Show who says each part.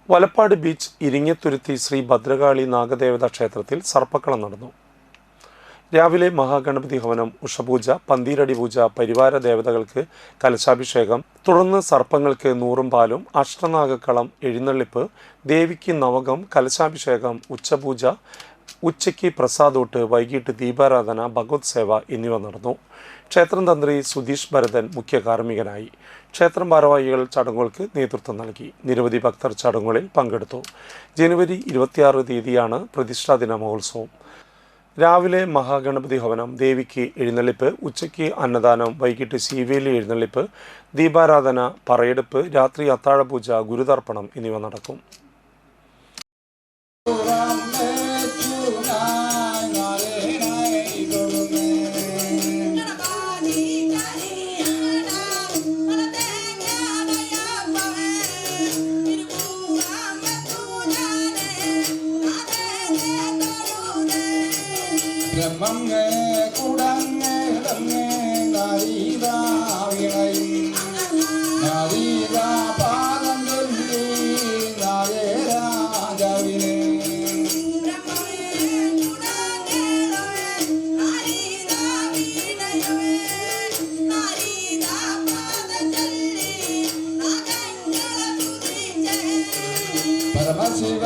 Speaker 1: Valappad beach Iringathuruthi Shri Bhadrakali നാഗദേവതാ ക്ഷേത്രത്തിൽ സർപ്പക്കളം നടന്നു. രാവിലെ മഹാഗണപതി ഹവനം, ഉഷപൂജ, പന്തീരടി പൂജ, പരിവാര ദേവതകൾക്ക് കലശാഭിഷേകം, തുടർന്ന് സർപ്പങ്ങൾക്ക് നൂറും പാലും, അഷ്ടനാഗക്കളം, എഴുന്നള്ളിപ്പ്, ദേവിക്ക് നവകം, കലശാഭിഷേകം, ഉച്ചപൂജ, ഉച്ചയ്ക്ക് പ്രസാദോട്ട്, വൈകിട്ട് ദീപാരാധന, ഭഗവത് സേവ എന്നിവ നടന്നു. ക്ഷേത്രം തന്ത്രി സുധീഷ് ഭരതൻ മുഖ്യ കാർമ്മികനായി. ക്ഷേത്രം ഭാരവാഹികൾ ചടങ്ങുകൾക്ക് നേതൃത്വം നൽകി. നിരവധി ഭക്തർ ചടങ്ങുകളിൽ പങ്കെടുത്തു. ജനുവരി 26 തീയതിയാണ് പ്രതിഷ്ഠാദിന മഹോത്സവം. രാവിലെ മഹാഗണപതി ഹവനം, ദേവിക്ക് എഴുന്നള്ളിപ്പ്, ഉച്ചയ്ക്ക് അന്നദാനം, വൈകിട്ട് ശീവേലി എഴുന്നള്ളിപ്പ്, ദീപാരാധന, പറയെടുപ്പ്, രാത്രി അത്താഴപൂജ, ഗുരുതർപ്പണം എന്നിവ നടക്കും.
Speaker 2: ബ്രഹ്മങ്ങേ കുടങ്ങേ ഇടങ്ങേ നാരീതാ വിളയും നാരീതാ പാദം ചൊല്ലി നാരേ രാജവിനെ പരമശിവ